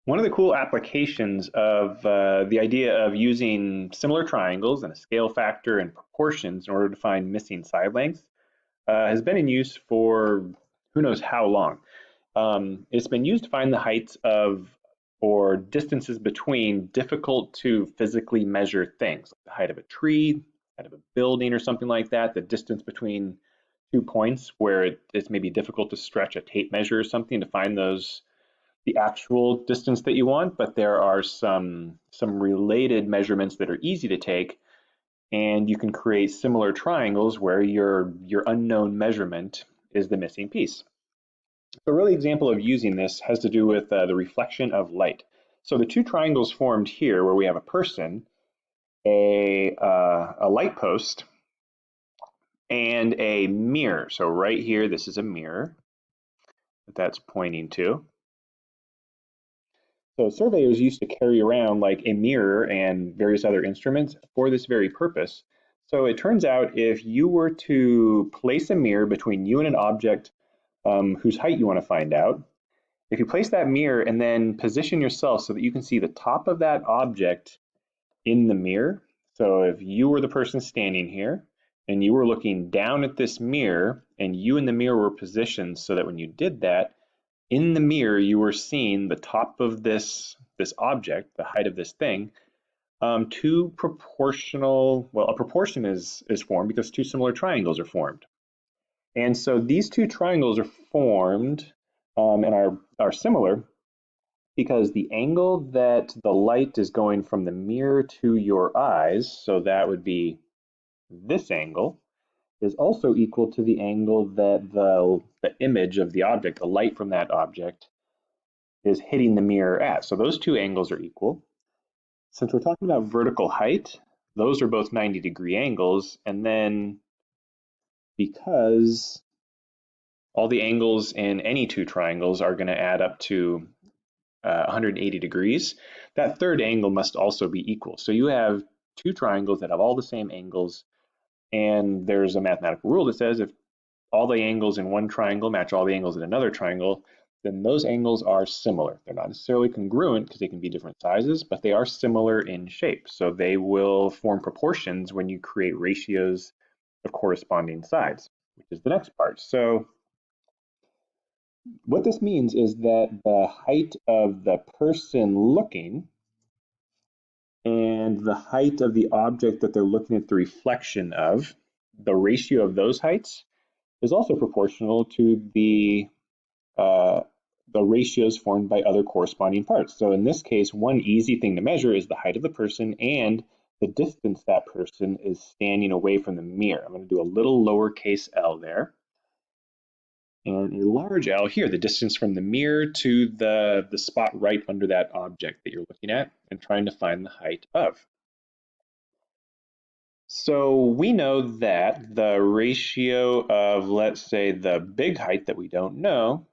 One of the cool applications of the idea of using similar triangles and a scale factor and proportions in order to find missing side lengths has been in use for who knows how long. It's been used to find the heights of or distances between difficult to physically measure things, like the height of a tree, height of a building, or something like that, the distance between 2 points where it's maybe difficult to stretch a tape measure or something to find the actual distance that you want, but there are some related measurements that are easy to take, and you can create similar triangles where your unknown measurement is the missing piece. So, a really example of using this has to do with the reflection of light. So, the two triangles formed here, where we have a person, a light post, and a mirror. So, right here, this is a mirror that that's pointing to. So surveyors used to carry around like a mirror and various other instruments for this very purpose. So it turns out if you were to place a mirror between you and an object whose height you want to find out, if you place that mirror and then position yourself so that you can see the top of that object in the mirror. So if you were the person standing here and you were looking down at this mirror and you and the mirror were positioned so that when you did that, in the mirror you were seeing the top of this object, the height of this thing, two proportional, well, a proportion is formed because two similar triangles are formed. And so these two triangles are formed and are similar because the angle that the light is going from the mirror to your eyes, so that would be this angle, is also equal to the angle that the image of the object, the light from that object, is hitting the mirror at. So those two angles are equal. Since we're talking about vertical height, those are both 90-degree angles. And then because all the angles in any two triangles are going to add up to 180 degrees, that third angle must also be equal. So you have two triangles that have all the same angles, and there's a mathematical rule that says if all the angles in one triangle match all the angles in another triangle, then those angles are similar. They're not necessarily congruent because they can be different sizes, but they are similar in shape. So they will form proportions when you create ratios of corresponding sides, which is the next part. So what this means is that the height of the person looking and the height of the object that they're looking at the reflection of, the ratio of those heights is also proportional to uh, the ratios formed by other corresponding parts. So in this case, one easy thing to measure is the height of the person and the distance that person is standing away from the mirror. I'm going to do a little lowercase l there. And a large L here, the distance from the mirror to the spot right under that object that you're looking at and trying to find the height of. So we know that the ratio of, let's say, the big height that we don't know,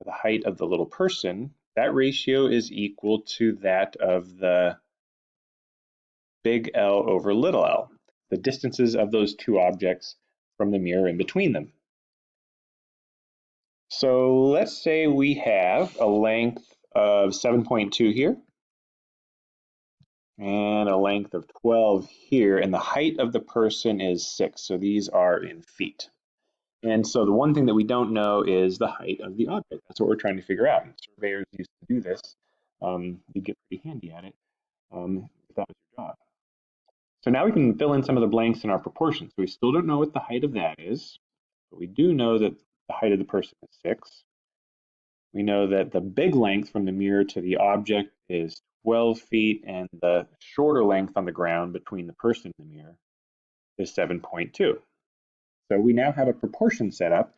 the height of the little person, that ratio is equal to that of the big L over little l, the distances of those two objects from the mirror in between them. So let's say we have a length of 7.2 here and a length of 12 here, and the height of the person is 6. So these are in feet. And so the one thing that we don't know is the height of the object. That's what we're trying to figure out. And surveyors used to do this. You'd get pretty handy at it if that was your job. So now we can fill in some of the blanks in our proportions. So we still don't know what the height of that is, but we do know that the height of the person is 6. We know that the big length from the mirror to the object is 12 feet, and the shorter length on the ground between the person and the mirror is 7.2. So we now have a proportion set up,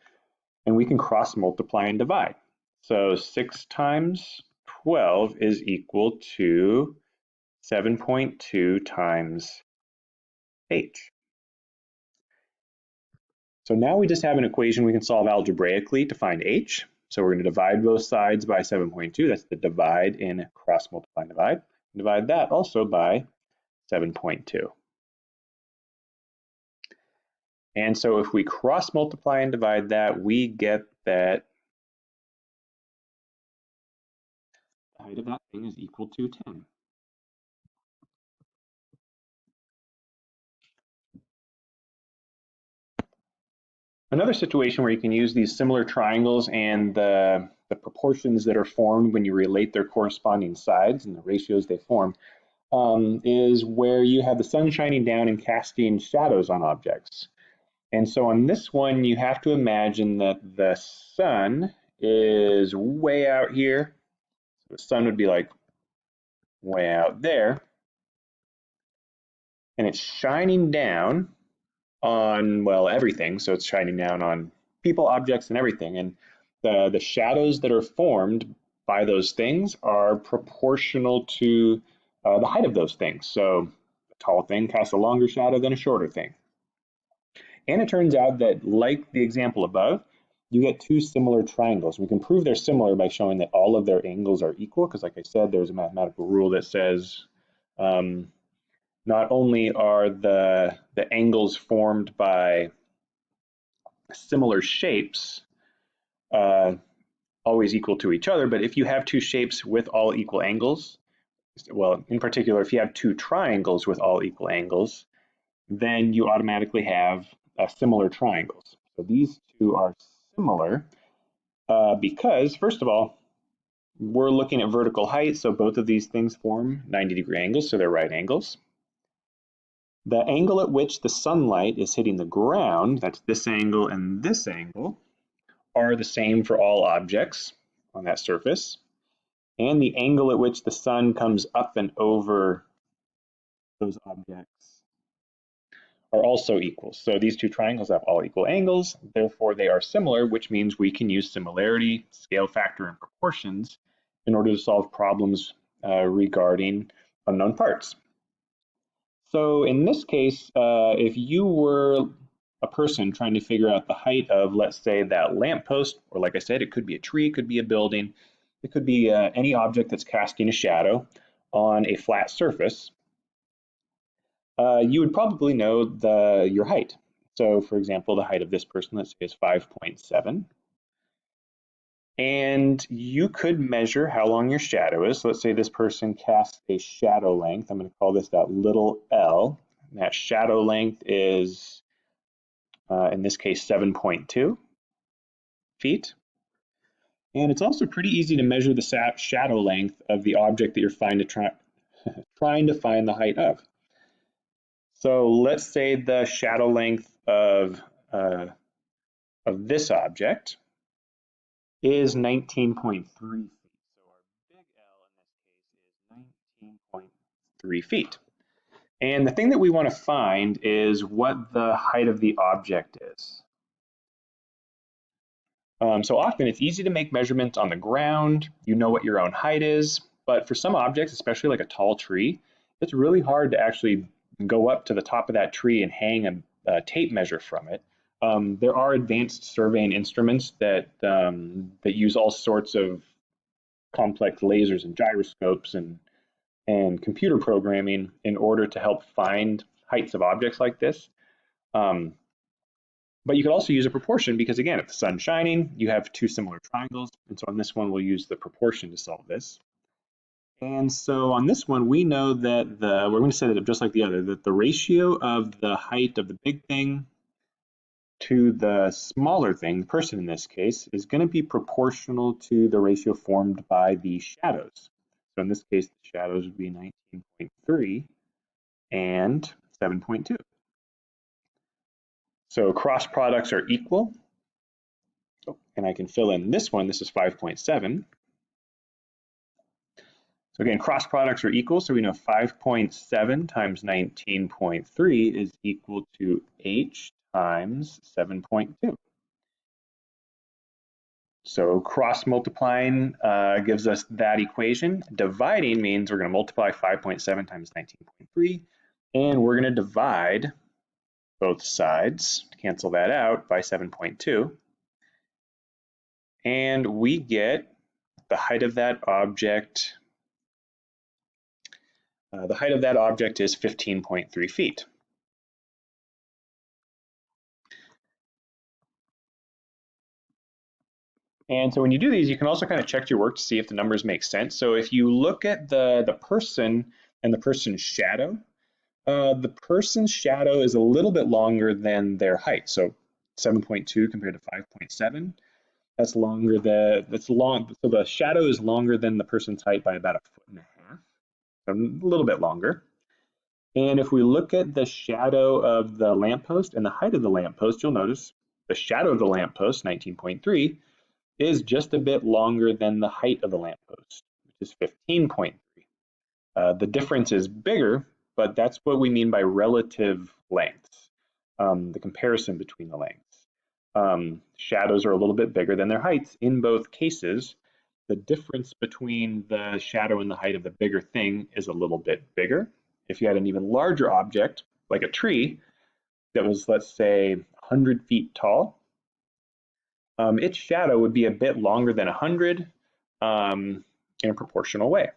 and we can cross multiply and divide. So 6 times 12 is equal to 7.2 times h. So now we just have an equation we can solve algebraically to find h. So we're going to divide both sides by 7.2. That's the divide in cross multiply and divide. Divide that also by 7.2. And so if we cross multiply and divide that, we get that the height of that thing is equal to 10. Another situation where you can use these similar triangles and the proportions that are formed when you relate their corresponding sides and the ratios they form is where you have the sun shining down and casting shadows on objects. And so on this one, you have to imagine that the sun is way out here. So the sun would be like way out there, and it's shining down on, well, everything. So it's shining down on people, objects, and everything. And the shadows that are formed by those things are proportional to the height of those things. So a tall thing casts a longer shadow than a shorter thing. And it turns out that, like the example above, you get two similar triangles. We can prove they're similar by showing that all of their angles are equal, because like I said, there's a mathematical rule that says not only are the angles formed by similar shapes always equal to each other, but if you have two shapes with all equal angles, well, in particular, if you have two triangles with all equal angles, then you automatically have similar triangles. So these two are similar because, first of all, we're looking at vertical height, so both of these things form 90-degree angles, so they're right angles. The angle at which the sunlight is hitting the ground, that's this angle and this angle, are the same for all objects on that surface. And the angle at which the sun comes up and over those objects are also equal. So these two triangles have all equal angles, therefore they are similar, which means we can use similarity, scale factor, and proportions in order to solve problems regarding unknown parts. So in this case, if you were a person trying to figure out the height of, let's say, that lamppost, or like I said, it could be a tree, it could be a building, it could be any object that's casting a shadow on a flat surface, you would probably know your height. So for example, the height of this person, let's say, is 5.7. And you could measure how long your shadow is. So let's say this person casts a shadow length. I'm going to call this that little L. And that shadow length is, in this case, 7.2 feet. And it's also pretty easy to measure the shadow length of the object that you're trying to find the height of. So let's say the shadow length of this object is 19.3 feet. So our big L in this case is 19.3 feet. And the thing that we want to find is what the height of the object is. So often it's easy to make measurements on the ground. You know what your own height is. But for some objects, especially like a tall tree, it's really hard to actually go up to the top of that tree and hang a tape measure from it. There are advanced surveying instruments that use all sorts of complex lasers and gyroscopes and computer programming in order to help find heights of objects like this. But you could also use a proportion because, again, if the sun's shining, you have two similar triangles. And so on this one, we'll use the proportion to solve this. And so on this one, we know that we're going to set it up just like the other, that the ratio of the height of the big thing to the smaller thing, the person in this case, is going to be proportional to the ratio formed by the shadows. So in this case, the shadows would be 19.3 and 7.2. So cross products are equal. Oh, and I can fill in this one. This is 5.7. So again, cross products are equal. So we know 5.7 times 19.3 is equal to H times 7.2. So cross multiplying gives us that equation. Dividing means we're going to multiply 5.7 times 19.3, and we're going to divide both sides, cancel that out, by 7.2. And we get the height of that object. The height of that object is 15.3 feet. And so when you do these, you can also kind of check your work to see if the numbers make sense. So if you look at the person and the person's shadow, the person's shadow is a little bit longer than their height. So 7.2 compared to 5.7. That's longer that's long. So the shadow is longer than the person's height by about 1.5 feet, so a little bit longer. And if we look at the shadow of the lamppost and the height of the lamppost, you'll notice the shadow of the lamppost, 19.3, is just a bit longer than the height of the lamppost, which is 15.3. The difference is bigger, but that's what we mean by relative lengths, the comparison between the lengths. Shadows are a little bit bigger than their heights in both cases. The difference between the shadow and the height of the bigger thing is a little bit bigger. If you had an even larger object, like a tree, that was, let's say, 100 feet tall, its shadow would be a bit longer than 100 in a proportional way.